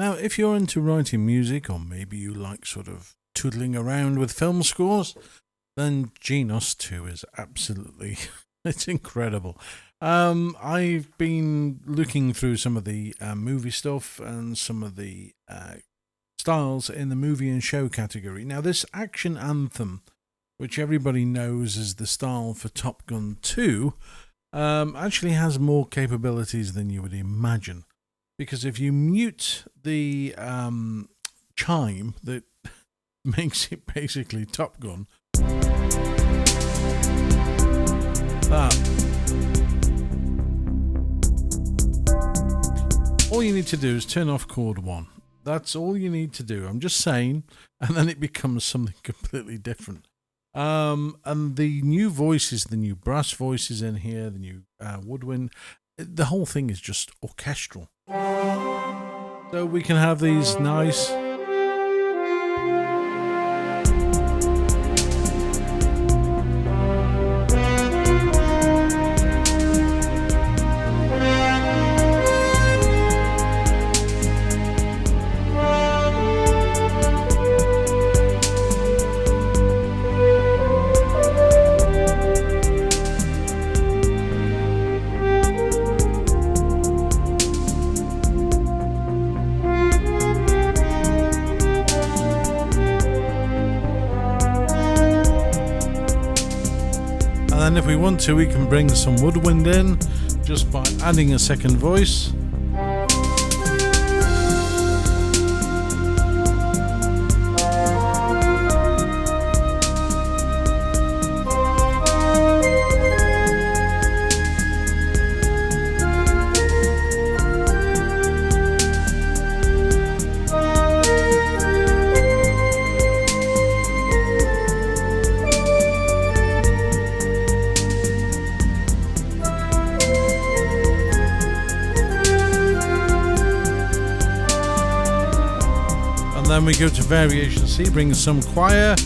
Now, if you're into writing music, or maybe you like sort of tootling around with film scores, then Genos 2 is absolutely, it's incredible. I've been looking through some of the movie stuff and some of the styles in the movie and show category. Now, this action anthem, which everybody knows is the style for Top Gun 2, actually has more capabilities than you would imagine. Because if you mute the chime that makes it basically Top Gun, all you need to do is turn off chord 1. That's all you need to do. I'm just saying, and then it becomes something completely different. And the new voices, the new brass voices in here, the new woodwind, the whole thing is just orchestral. So we can have these nice... And if we want to, we can bring some woodwind in just by adding a second voice. Then we go to variation C, bring some choir.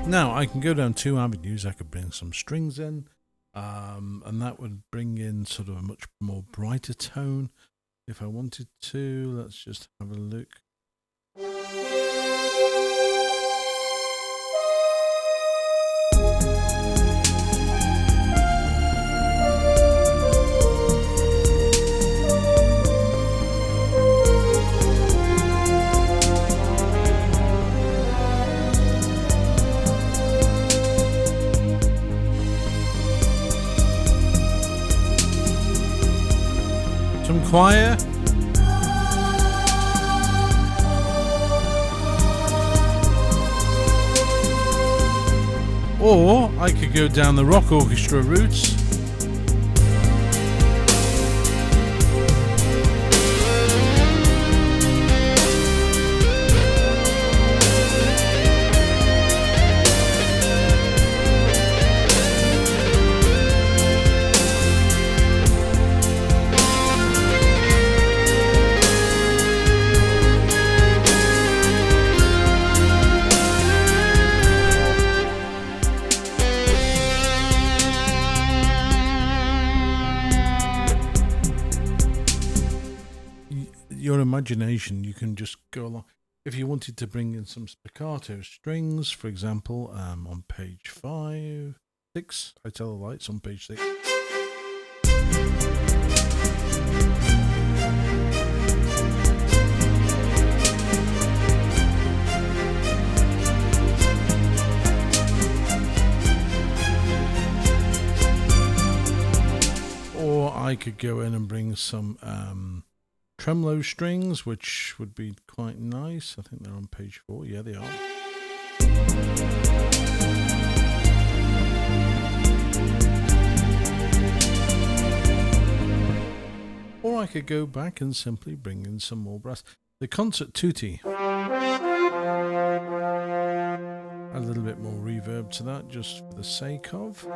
Now, I can go down 2 avenues. I could bring some strings in, and that would bring in sort of a much more brighter tone if I wanted to. Let's just have a look. Some choir. Or I could go down the rock orchestra routes. Your imagination, you can just go along. If you wanted to bring in some spiccato strings, for example, on page 5. 6. I tell the lights on page 6. Or I could go in and bring some tremolo strings, which would be quite nice. I think they're on page 4. Yeah, they are. Or I could go back and simply bring in some more brass. The concert tutti. A little bit more reverb to that, just for the sake of.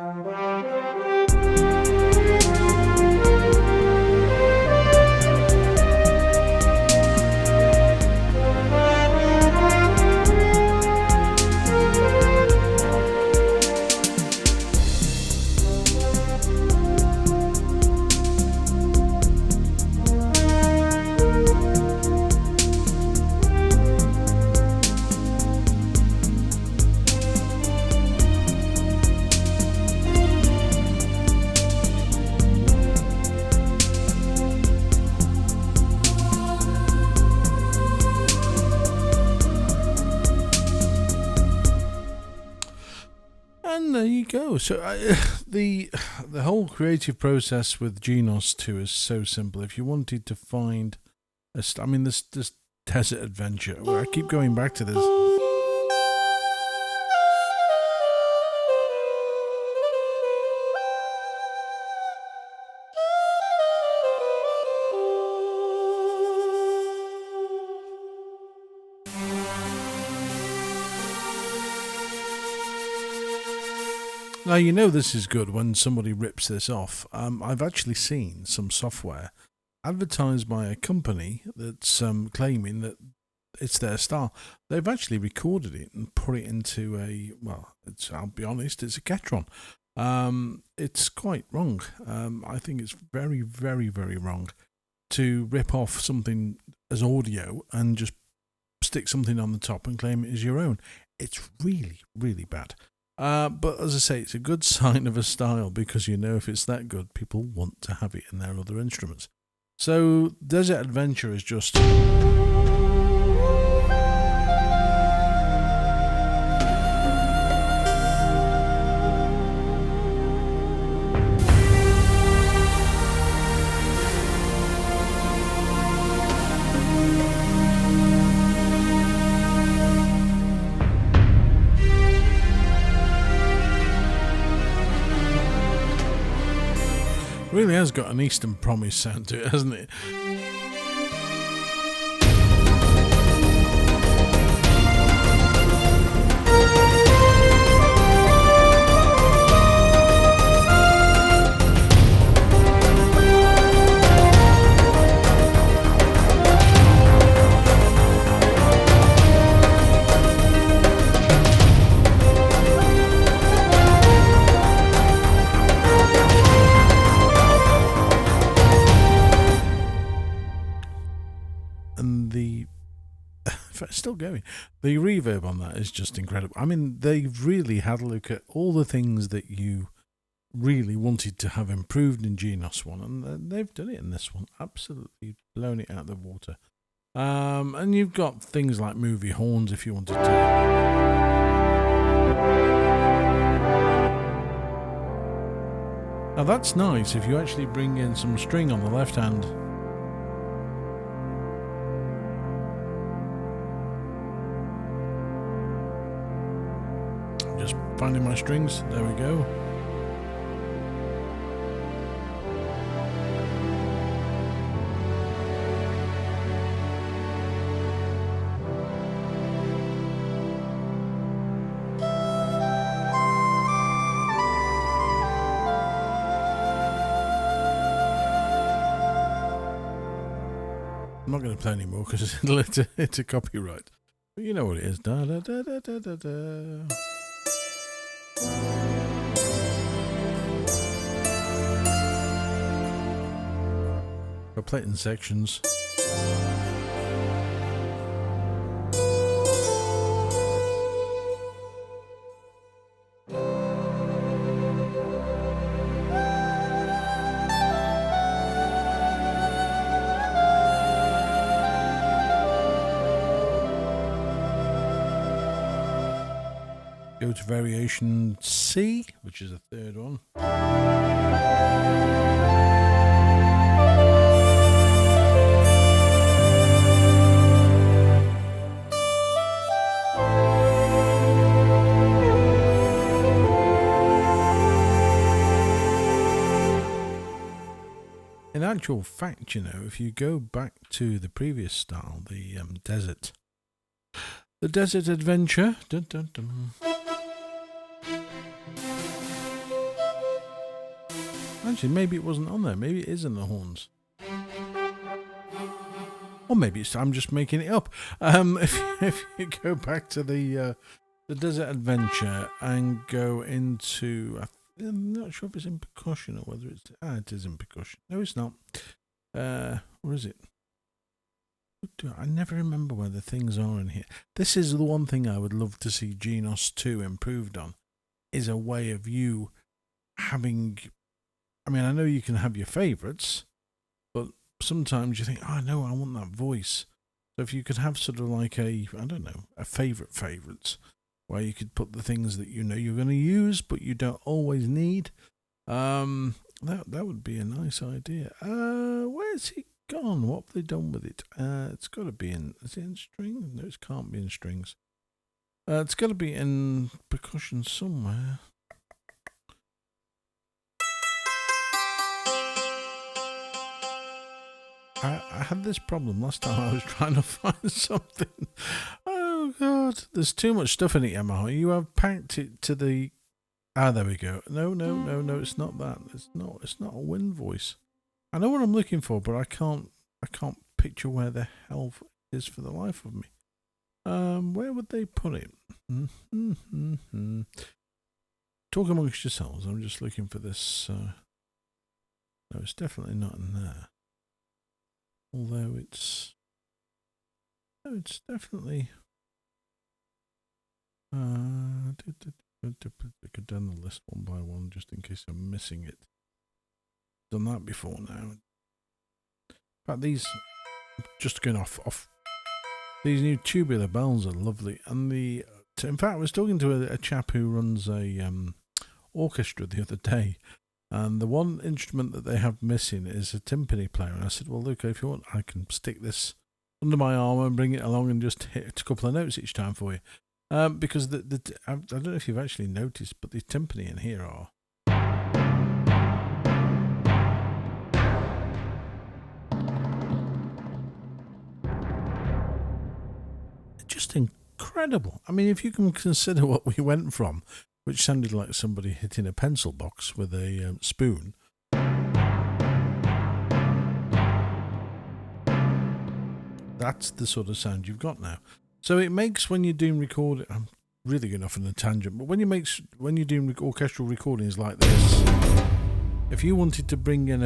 And there you go. So the whole creative process with Genos 2 is so simple. If you wanted to find this desert adventure, where I keep going back to this. Now, you know this is good when somebody rips this off. I've actually seen some software advertised by a company that's claiming that it's their style. They've actually recorded it and put it into I'll be honest, it's a Ketron. It's quite wrong. I think it's very, very, very wrong to rip off something as audio and just stick something on the top and claim it as your own. It's really, really bad. But as I say, it's a good sign of a style, because you know if it's that good, people want to have it in their other instruments. So Desert Adventure is just... really has got an Eastern Promise sound to it, hasn't it? Still going. The reverb on that is just incredible. I mean, they've really had a look at all the things that you really wanted to have improved in Genos 1, and they've done it in this one. Absolutely blown it out of the water. And you've got things like movie horns if you wanted to. Now that's nice if you actually bring in some string on the left hand. Just finding my strings. There we go. I'm not going to play anymore because it's a copyright. But you know what it is. Da, da, da, da, da, da, da. I'll play it in sections. go to variation C, which is the third one. In actual fact, you know, if you go back to the previous style, the desert adventure. Dun, dun, dun. Actually, maybe it wasn't on there. Maybe it is in the horns. Or maybe I'm just making it up. If you go back to the desert adventure and go into, I'm not sure if it's in percussion or whether it's it is in percussion. No, it's not. Where is it? I never remember where the things are in here. This is the one thing I would love to see Genos 2 improved on, is a way of you having, I mean, I know you can have your favourites, but sometimes you think, oh no, I want that voice. So if you could have sort of like a favourites, where you could put the things that you know you're going to use, but you don't always need, that would be a nice idea. Where's he gone? What have they done with it? It's got to be in. Is it in strings? No, it can't be in strings. It's got to be in percussion somewhere. I had this problem last time I was trying to find something. Oh God, there's too much stuff in it, Yamaha. You have packed it to the. There we go. No, it's not that. It's not a wind voice. I know what I'm looking for, but I can't picture where the hell it is for the life of me. Where would they put it? Talk amongst yourselves. I'm just looking for this. No, it's definitely not in there. Although it's definitely. Go down the list one by one just in case I'm missing it. Done that before now. In fact, these just going off. These new tubular bells are lovely, and in fact, I was talking to a chap who runs a orchestra the other day, and the one instrument that they have missing is a timpani player. And I said, well, Luca, if you want, I can stick this under my arm and bring it along and just hit a couple of notes each time for you. Because I don't know if you've actually noticed, but the timpani in here are just incredible. I mean, if you can consider what we went from, which sounded like somebody hitting a pencil box with a spoon. That's the sort of sound you've got now. So it makes, when you're doing recording, I'm really going off on a tangent, but when you're doing orchestral recordings like this, if you wanted to bring in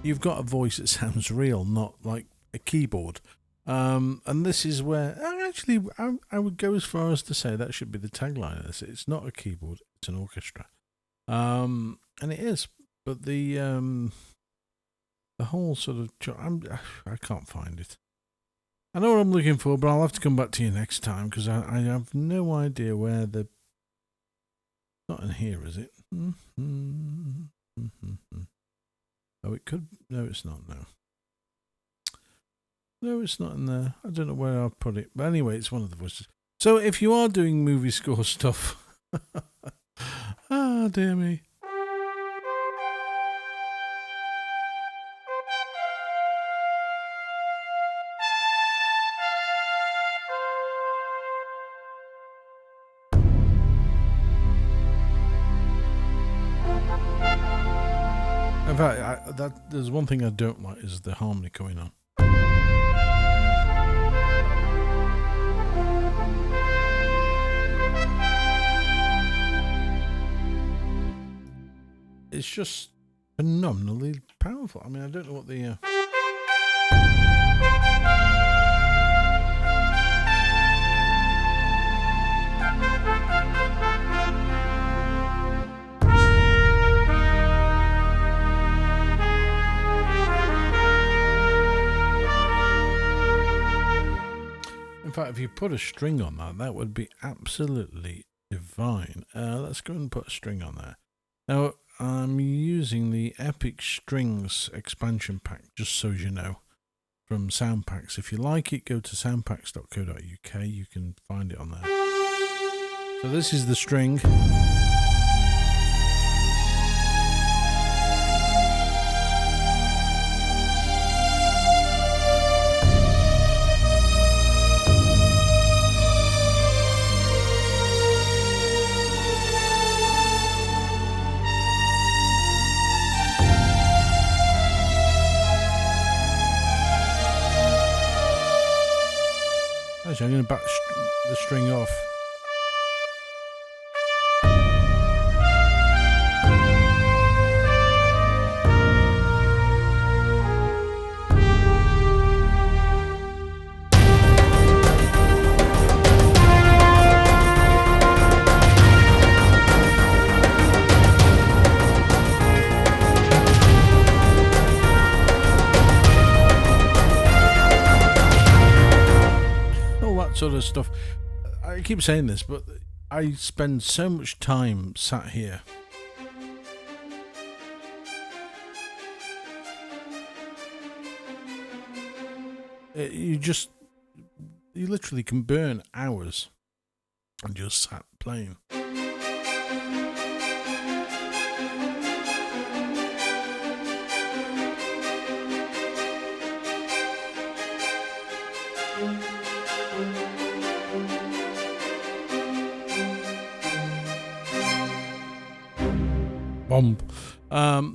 you've got a voice that sounds real, not like a keyboard. And this is where, actually, I would go as far as to say that should be the tagline of this. It's not a keyboard, it's an orchestra. And it is, but the whole sort of, I can't find it. I know what I'm looking for, but I'll have to come back to you next time, because I have no idea where not in here, is it? Oh, it could. No, it's not. No, it's not in there. I don't know where I've put it. But anyway, it's one of the voices. So if you are doing movie score stuff, dear me. In fact, there's one thing I don't like is the harmony going on. It's just phenomenally powerful. I mean, I don't know what the... In fact, if you put a string on that, that would be absolutely divine. Let's go and put a string on there. Now, I'm using the Epic Strings expansion pack, just so you know, from Soundpacks. If you like it, go to soundpacks.co.uk. You can find it on there. So this is the string. Actually, I'm going to back the string off. Sort of stuff. I keep saying this, but I spend so much time sat here you literally can burn hours and just sat playing.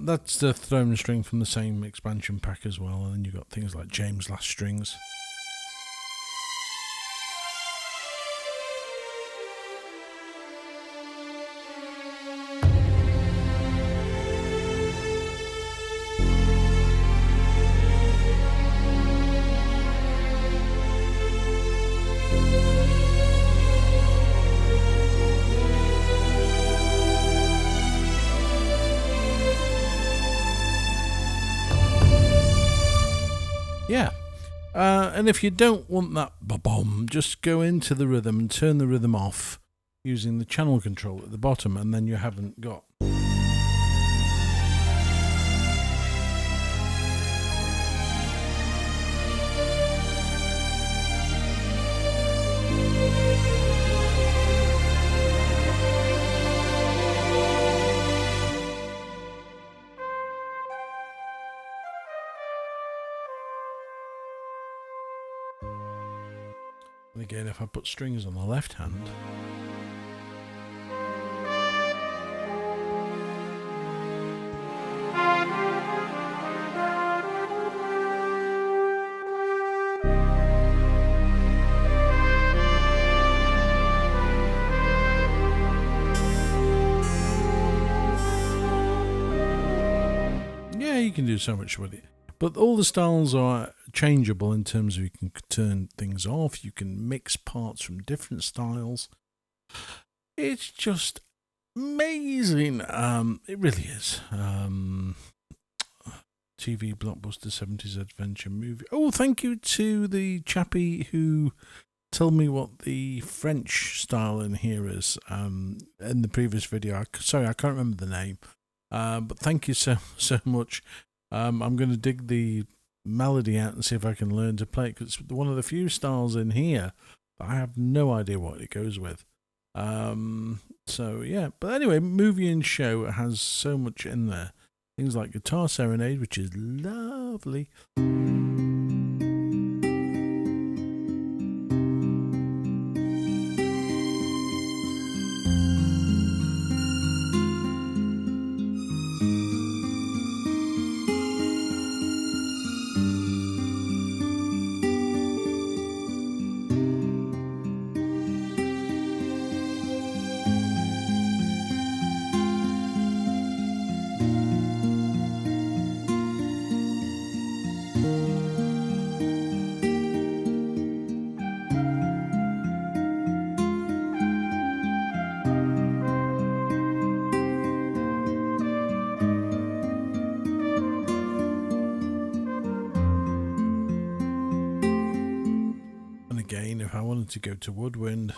That's the throne string from the same expansion pack as well, and then you've got things like James Last Strings. Yeah, and if you don't want that ba-bomb, just go into the rhythm and turn the rhythm off using the channel control at the bottom, and then you haven't got. And again, if I put strings on the left hand, yeah, you can do so much with it. But all the styles are changeable in terms of you can turn things off, you can mix parts from different styles. It's just amazing. It really is. TV blockbuster 70s adventure movie. Oh, thank you to the chappie who told me what the French style in here is in the previous video. Sorry, I can't remember the name. But thank you so much. I'm going to dig the melody out and see if I can learn to play it, because it's one of the few styles in here that I have no idea what it goes with. So yeah, but anyway, movie and show has so much in there. Things like Guitar Serenade, which is lovely. wanted to go to woodwind.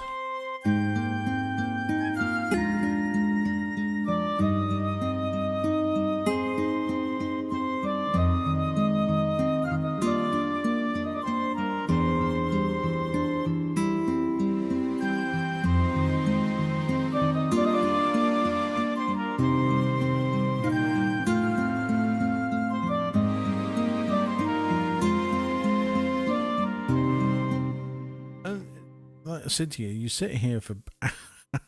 Like I said to you, you sit here for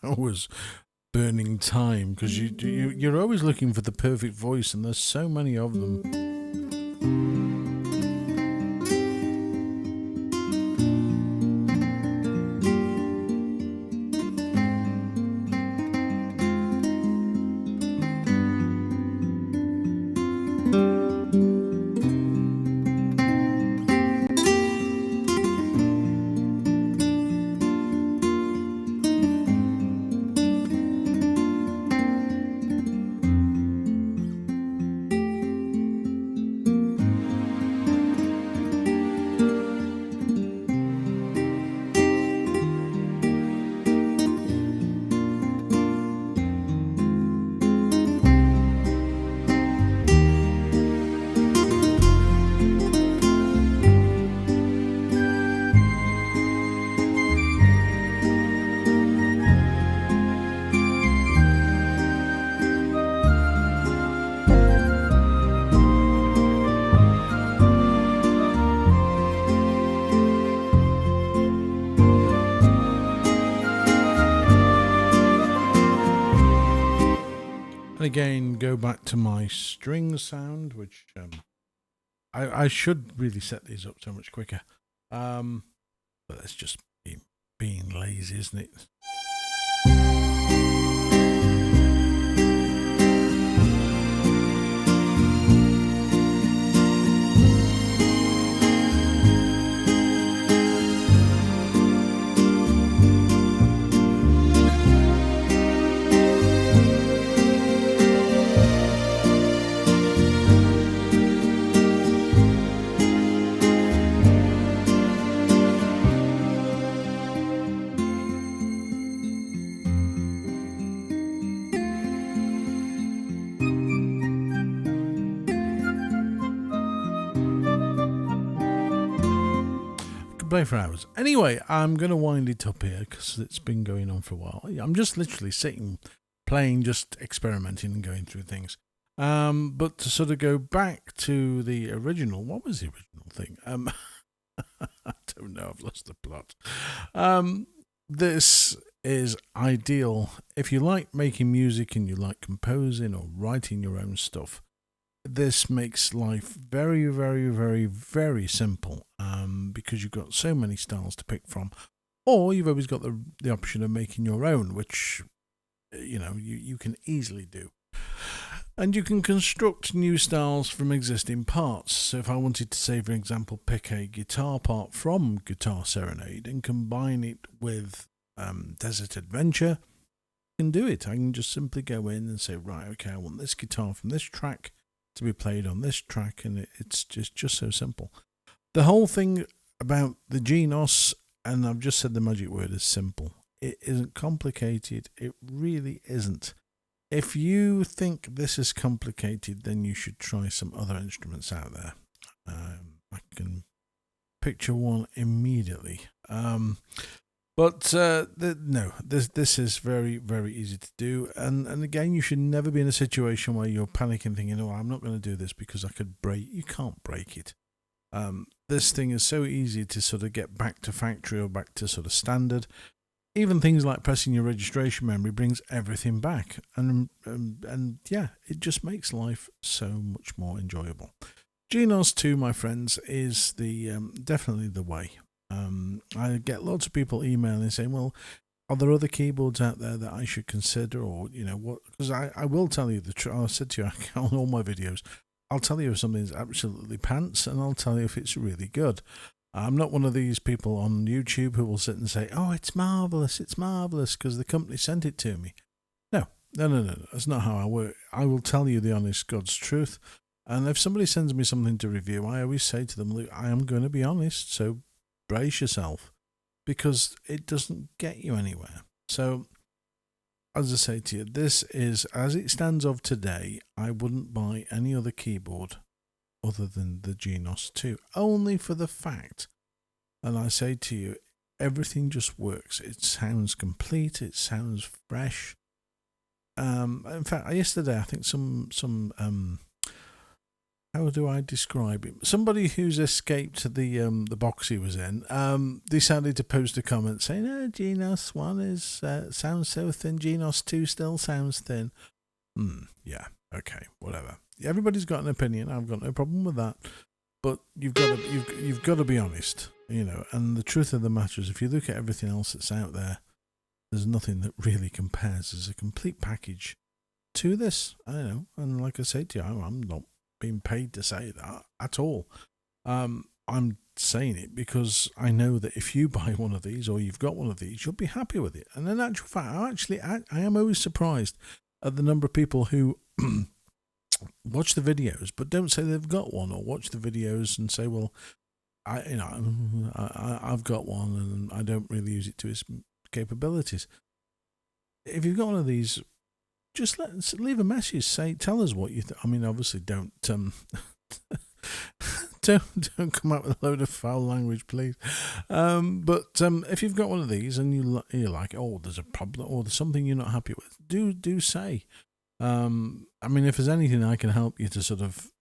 hours burning time because you're always looking for the perfect voice, and there's so many of them. And again, go back to my string sound, which I should really set these up so much quicker. But that's just being lazy, isn't it? Play for hours. Anyway, I'm going to wind it up here because it's been going on for a while. I'm just literally sitting, playing, just experimenting and going through things. But to sort of go back to the original, what was the original thing? I don't know. I've lost the plot. This is ideal if you like making music and you like composing or writing your own stuff. This makes life very, very, very, very simple because you've got so many styles to pick from, or you've always got the option of making your own, which you can easily do. And you can construct new styles from existing parts. So if I wanted to, say, for example, pick a guitar part from Guitar Serenade and combine it with Desert Adventure, I can do it. I can just simply go in and say, right, okay, I want this guitar from this track to be played on this track, and it's just so simple. The whole thing about the Genos, and I've just said the magic word, is simple. It isn't complicated. It really isn't. If you think this is complicated, then you should try some other instruments out there. I can picture one immediately. But no, this is very, very easy to do. And again, you should never be in a situation where you're panicking, thinking, oh, I'm not going to do this because I could break. You can't break it. This thing is so easy to sort of get back to factory or back to sort of standard. Even things like pressing your registration memory brings everything back. And yeah, it just makes life so much more enjoyable. Genos 2, my friends, is the definitely the way. I get lots of people emailing saying, well, are there other keyboards out there that I should consider, or what? Because I will tell you the truth. I said to you on all my videos, I'll tell you if something's absolutely pants, and I'll tell you if it's really good. I'm not one of these people on YouTube who will sit and say, oh, it's marvellous, because the company sent it to me. No, that's not how I work. I will tell you the honest God's truth, and if somebody sends me something to review, I always say to them, look, I am going to be honest, so brace yourself, because it doesn't get you anywhere. So, as I say to you, this is, as it stands of today, I wouldn't buy any other keyboard other than the Genos 2, only for the fact, and I say to you, everything just works. It sounds complete, it sounds fresh. In fact, yesterday, I think some how do I describe it? Somebody who's escaped the box he was in decided to post a comment saying, "Oh, Genos 1 is sounds so thin. Genos 2 still sounds thin." Yeah, okay, whatever. Everybody's got an opinion. I've got no problem with that. But you've got to be honest, you know. And the truth of the matter is, if you look at everything else that's out there, there's nothing that really compares as a complete package to this. I don't know. And like I said to you, I'm not being paid to say that at all. I'm saying it because I know that if you buy one of these or you've got one of these, you'll be happy with it. And in actual fact, I am always surprised at the number of people who watch the videos but don't say they've got one, or watch the videos and say, well, I've got one and I don't really use it to its capabilities. If you've got one of these, just leave a message. Tell us what you think. I mean, obviously, don't don't come out with a load of foul language, please. But if you've got one of these and you're like, oh, there's a problem, or there's something you're not happy with, do say. I mean, if there's anything I can help you to sort of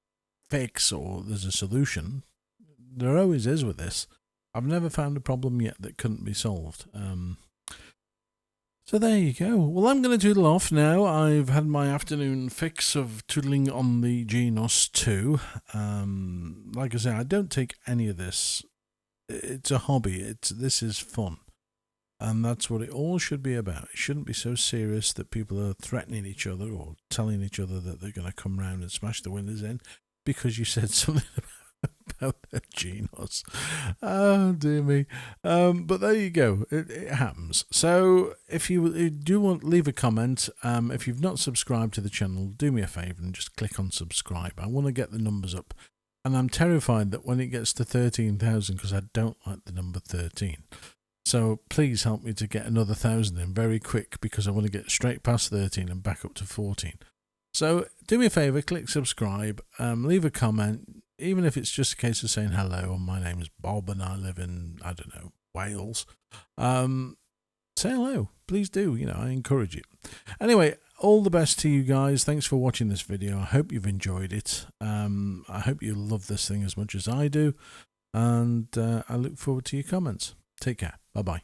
fix, or there's a solution, there always is with this. I've never found a problem yet that couldn't be solved. So there you go. Well, I'm going to toodle off now. I've had my afternoon fix of toodling on the Genos 2. Like I say, I don't take any of this. It's a hobby. This is fun. And that's what it all should be about. It shouldn't be so serious that people are threatening each other or telling each other that they're going to come round and smash the windows in because you said something about the Genos. Oh, dear me. But there you go. It happens. So if you do want to leave a comment, if you've not subscribed to the channel, do me a favour and just click on subscribe. I want to get the numbers up. And I'm terrified that when it gets to 13,000, because I don't like the number 13. So please help me to get another 1,000 in very quick, because I want to get straight past 13 and back up to 14. So do me a favour, click subscribe, leave a comment, even if it's just a case of saying hello and my name is Bob and I live in, I don't know, Wales. Say hello, please do. You know, I encourage it. Anyway, all the best to you guys. Thanks for watching this video. I hope you've enjoyed it. I hope you love this thing as much as I do. And I look forward to your comments. Take care. Bye-bye.